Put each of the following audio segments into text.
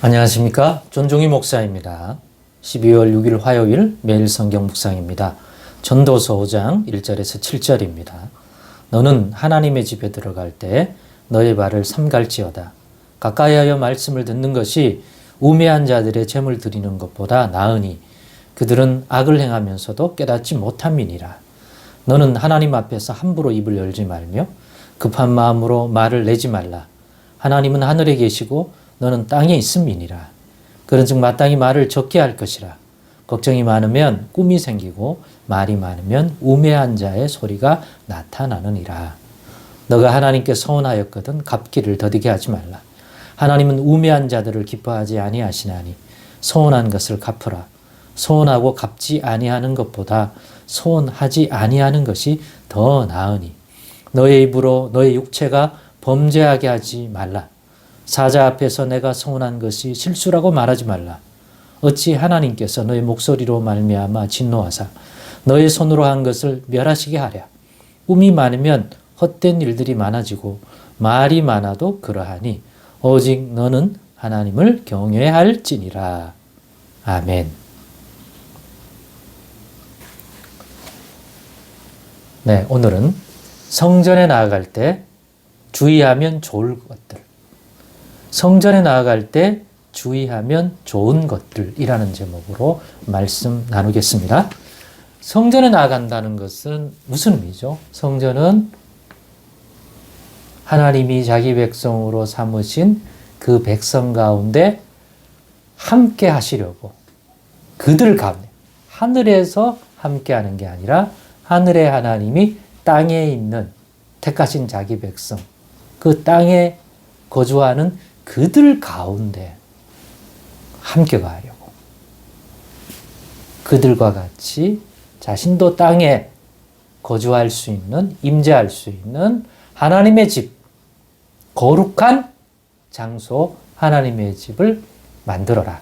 안녕하십니까. 존중희 목사입니다. 12월 6일 화요일 매일 성경 묵상입니다. 전도서 5장 1절에서 7절입니다. 너는 하나님의 집에 들어갈 때 너의 발을 삼갈지어다. 가까이하여 말씀을 듣는 것이 우매한 자들의 재물 드리는 것보다 나으니 그들은 악을 행하면서도 깨닫지 못함이니라. 너는 하나님 앞에서 함부로 입을 열지 말며 급한 마음으로 말을 내지 말라. 하나님은 하늘에 계시고 너는 땅에 있음이니라. 그런즉 마땅히 말을 적게 할 것이라. 걱정이 많으면 꿈이 생기고 말이 많으면 우매한 자의 소리가 나타나느니라. 너가 하나님께 서운하였거든 갚기를 더디게 하지 말라. 하나님은 우매한 자들을 기뻐하지 아니하시나니 서운한 것을 갚으라. 서운하고 갚지 아니하는 것보다 서운하지 아니하는 것이 더 나으니 너의 입으로 너의 육체가 범죄하게 하지 말라. 사자 앞에서 내가 서운한 것이 실수라고 말하지 말라. 어찌 하나님께서 너의 목소리로 말미암아 진노하사 너의 손으로 한 것을 멸하시게 하랴. 꿈이 많으면 헛된 일들이 많아지고 말이 많아도 그러하니 오직 너는 하나님을 경외할지니라. 아멘. 네, 오늘은 성전에 나아갈 때 주의하면 좋을 것들, 성전에 나아갈 때 주의하면 좋은 것들이라는 제목으로 말씀 나누겠습니다. 성전에 나아간다는 것은 무슨 의미죠? 성전은 하나님이 자기 백성으로 삼으신 그 백성 가운데 함께 하시려고 그들 가운데 하늘에서 함께 하는 게 아니라 하늘의 하나님이 땅에 있는 택하신 자기 백성, 그 땅에 거주하는 그들 가운데 함께 가려고 그들과 같이 자신도 땅에 거주할 수 있는, 임재할 수 있는 하나님의 집, 거룩한 장소 하나님의 집을 만들어라.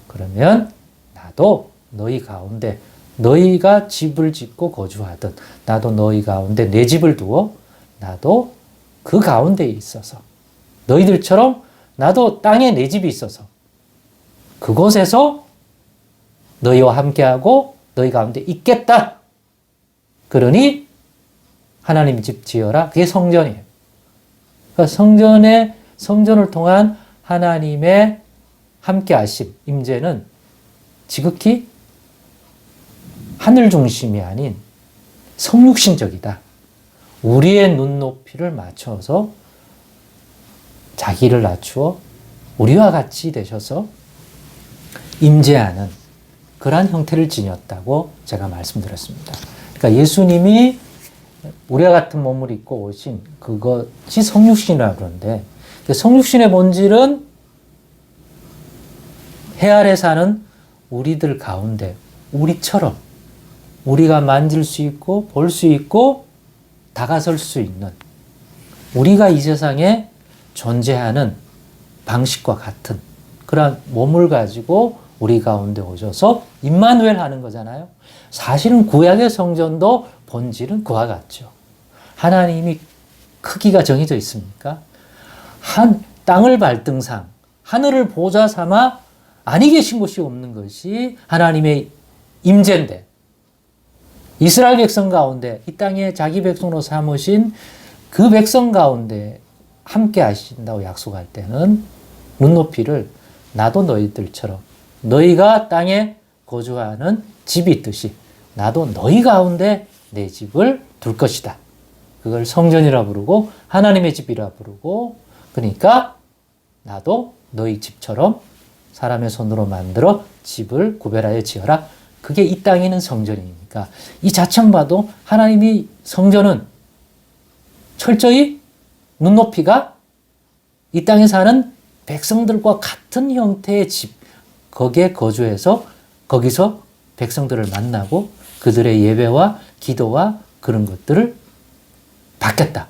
그러면 나도 너희 가운데 너희가 집을 짓고 거주하듯 나도 너희 가운데 내 집을 두어 나도 그 가운데에 있어서 너희들처럼 나도 땅에 내 집이 있어서 그곳에서 너희와 함께하고 너희 가운데 있겠다. 그러니 하나님 집 지어라. 그게 성전이에요. 그러니까 성전을 통한 하나님의 함께하심, 임재는 지극히 하늘 중심이 아닌 성육신적이다. 우리의 눈높이를 맞춰서 자기를 낮추어 우리와 같이 되셔서 임재하는 그러한 형태를 지녔다고 제가 말씀드렸습니다. 그러니까 예수님이 우리와 같은 몸을 입고 오신 그것이 성육신이라고 그러는데 성육신의 본질은 해 아래 사는 우리들 가운데 우리처럼 우리가 만질 수 있고 볼 수 있고 다가설 수 있는 우리가 이 세상에 존재하는 방식과 같은 그런 몸을 가지고 우리 가운데 오셔서 임마누엘 하는 거잖아요. 사실은 구약의 성전도 본질은 그와 같죠. 하나님이 크기가 정해져 있습니까? 땅을 발등상 하늘을 보좌 삼아 아니 계신 곳이 없는 것이 하나님의 임재인데 이스라엘 백성 가운데 이 땅에 자기 백성으로 삼으신 그 백성 가운데 함께 하신다고 약속할 때는 눈높이를 나도 너희들처럼 너희가 땅에 거주하는 집이 있듯이 나도 너희 가운데 내 집을 둘 것이다. 그걸 성전이라 부르고 하나님의 집이라 부르고 그러니까 나도 너희 집처럼 사람의 손으로 만들어 집을 구별하여 지어라. 그게 이 땅에 있는 성전이니까 이 자체만 봐도 하나님이 성전은 철저히 눈높이가 이 땅에 사는 백성들과 같은 형태의 집, 거기에 거주해서 거기서 백성들을 만나고 그들의 예배와 기도와 그런 것들을 받겠다.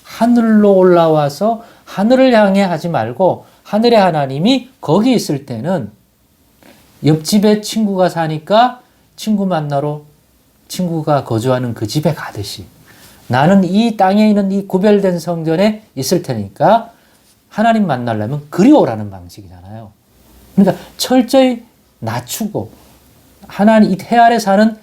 하늘로 올라와서 하늘을 향해 하지 말고 하늘의 하나님이 거기 있을 때는 옆집에 친구가 사니까 친구 만나러 친구가 거주하는 그 집에 가듯이 나는 이 땅에 있는 이 구별된 성전에 있을 테니까 하나님 만나려면 그리워라는 방식이잖아요. 그러니까 철저히 낮추고 하나님 이 해 아래 사는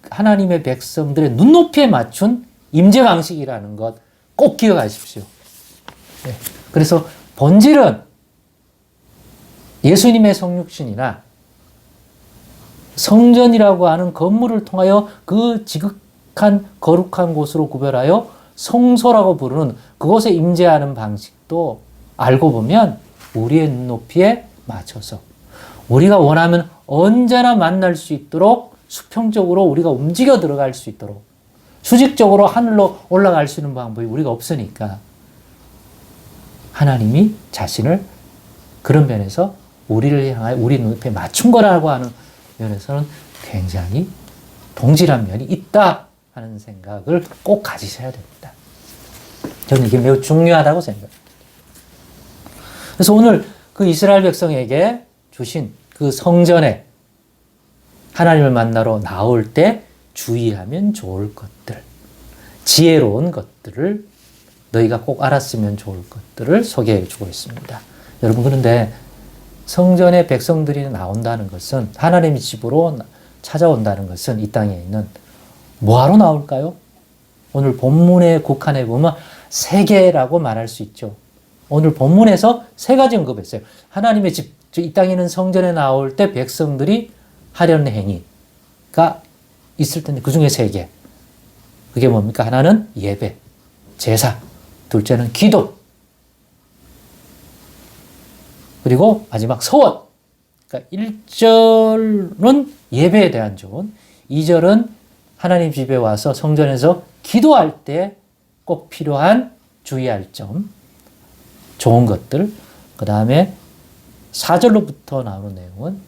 하나님의 백성들의 눈높이에 맞춘 임재 방식이라는 것 꼭 기억하십시오. 네. 그래서 본질은 예수님의 성육신이나 성전이라고 하는 건물을 통하여 그 지극한 거룩한 곳으로 구별하여 성소라고 부르는 그곳에 임재하는 방식도 알고 보면 우리의 눈높이에 맞춰서 우리가 원하면 언제나 만날 수 있도록 수평적으로 우리가 움직여 들어갈 수 있도록 수직적으로 하늘로 올라갈 수 있는 방법이 우리가 없으니까 하나님이 자신을 그런 면에서 우리를 향하여 우리 눈높이에 맞춘 거라고 하는 면에서는 굉장히 동질한 면이 있다 하는 생각을 꼭 가지셔야 됩니다. 저는 이게 매우 중요하다고 생각합니다. 그래서 오늘 그 이스라엘 백성에게 주신 그 성전에 하나님을 만나러 나올 때 주의하면 좋을 것들, 지혜로운 것들을 너희가 꼭 알았으면 좋을 것들을 소개해 주고 있습니다. 여러분, 그런데 성전에 백성들이 나온다는 것은 하나님의 집으로 찾아온다는 것은 이 땅에 있는 뭐하러 나올까요? 오늘 본문의 국한에 보면 세계라고 말할 수 있죠. 오늘 본문에서 세 가지 언급했어요. 하나님의 집, 이 땅에 있는 성전에 나올 때 백성들이 하려는 행위가 있을 텐데 그 중에 세 개. 그게 뭡니까? 하나는 예배, 제사, 둘째는 기도, 그리고 마지막 서원. 그러니까 1절은 예배에 대한 조언, 2절은 하나님 집에 와서 성전에서 기도할 때 꼭 필요한 주의할 점, 좋은 것들, 그 다음에 4절로부터 나오는 내용은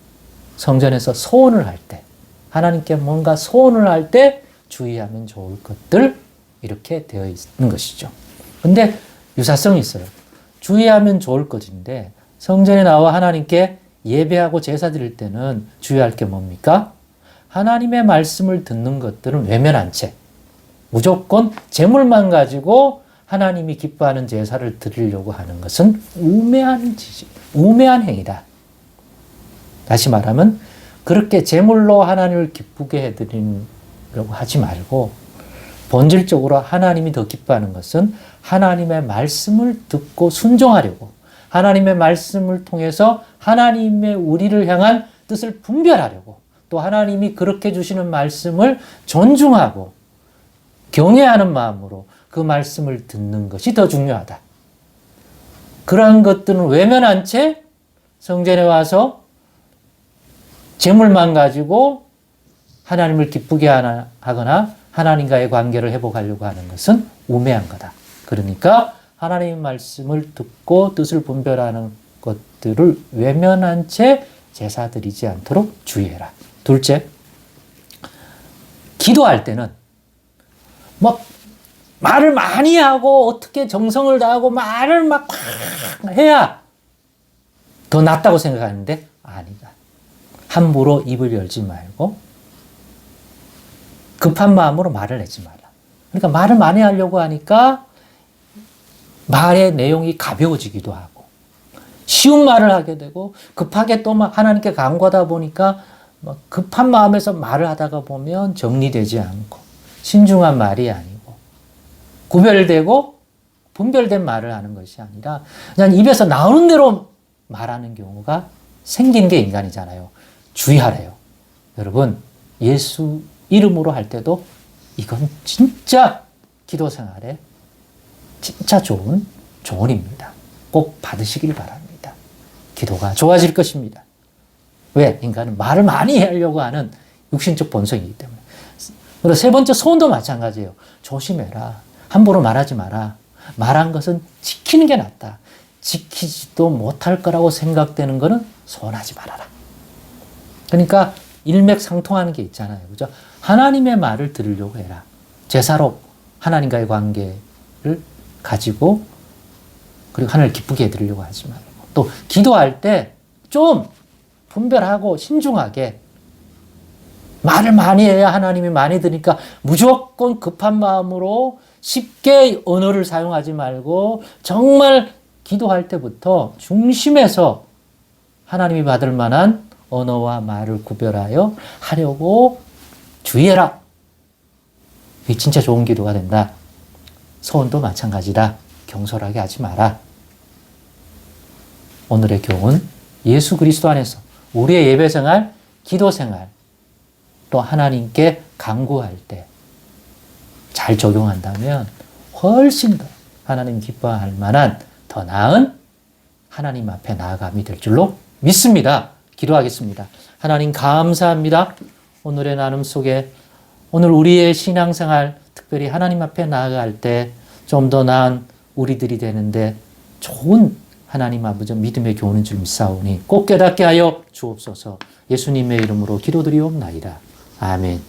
성전에서 소원을 할 때, 하나님께 뭔가 소원을 할 때 주의하면 좋을 것들, 이렇게 되어 있는 것이죠. 근데 유사성이 있어요. 주의하면 좋을 것인데 성전에 나와 하나님께 예배하고 제사 드릴 때는 주의할 게 뭡니까? 하나님의 말씀을 듣는 것들은 외면한 채 무조건 재물만 가지고 하나님이 기뻐하는 제사를 드리려고 하는 것은 우매한 지식, 우매한 행위다. 다시 말하면 그렇게 재물로 하나님을 기쁘게 해드리려고 하지 말고 본질적으로 하나님이 더 기뻐하는 것은 하나님의 말씀을 듣고 순종하려고, 하나님의 말씀을 통해서 하나님의 우리를 향한 뜻을 분별하려고, 또 하나님이 그렇게 주시는 말씀을 존중하고 경외하는 마음으로 그 말씀을 듣는 것이 더 중요하다. 그러한 것들은 외면한 채 성전에 와서 재물만 가지고 하나님을 기쁘게 하거나 하나님과의 관계를 회복하려고 하는 것은 우매한 거다. 그러니까 하나님의 말씀을 듣고 뜻을 분별하는 것들을 외면한 채 제사 드리지 않도록 주의해라. 둘째, 기도할 때는 말을 많이 하고 어떻게 정성을 다하고 말을 막 해야 더 낫다고 생각하는데 아니다. 함부로 입을 열지 말고 급한 마음으로 말을 내지 말라. 그러니까 말을 많이 하려고 하니까 말의 내용이 가벼워지기도 하고 쉬운 말을 하게 되고 급하게 또 막 하나님께 간구하다 보니까 급한 마음에서 말을 하다가 보면 정리되지 않고 신중한 말이 아니고 구별되고 분별된 말을 하는 것이 아니라 그냥 입에서 나오는 대로 말하는 경우가 생긴 게 인간이잖아요. 주의하래요. 여러분, 예수 이름으로 할 때도 이건 진짜 기도 생활에 진짜 좋은 조언입니다. 꼭 받으시길 바랍니다. 기도가 좋아질 것입니다. 왜? 인간은 말을 많이 하려고 하는 육신적 본성이기 때문에. 그리고 세 번째, 소원도 마찬가지예요. 조심해라. 함부로 말하지 마라. 말한 것은 지키는 게 낫다. 지키지도 못할 거라고 생각되는 거는 소원하지 말아라. 그러니까 일맥상통하는 게 있잖아요. 그죠? 하나님의 말을 들으려고 해라. 제사로 하나님과의 관계를 가지고 그리고 하나님을 기쁘게 해드리려고 하지 말고 또 기도할 때 좀 분별하고 신중하게 말을 많이 해야 하나님이 많이 들으니까 무조건 급한 마음으로 쉽게 언어를 사용하지 말고 정말 기도할 때부터 중심에서 하나님이 받을 만한 언어와 말을 구별하여 하려고 주의해라. 이게 진짜 좋은 기도가 된다. 서원도 마찬가지다. 경솔하게 하지 마라. 오늘의 교훈, 예수 그리스도 안에서 우리의 예배생활, 기도생활, 또 하나님께 간구할 때 잘 적용한다면 훨씬 더 하나님 기뻐할 만한 더 나은 하나님 앞에 나아감이 될 줄로 믿습니다. 기도하겠습니다. 하나님 감사합니다. 오늘의 나눔 속에 오늘 우리의 신앙생활, 특별히 하나님 앞에 나아갈 때 좀 더 나은 우리들이 되는데 좋은 하나님 아버지 믿음의 교훈인 줄 믿사오니 꼭 깨닫게 하여 주옵소서. 예수님의 이름으로 기도드리옵나이다. 아멘.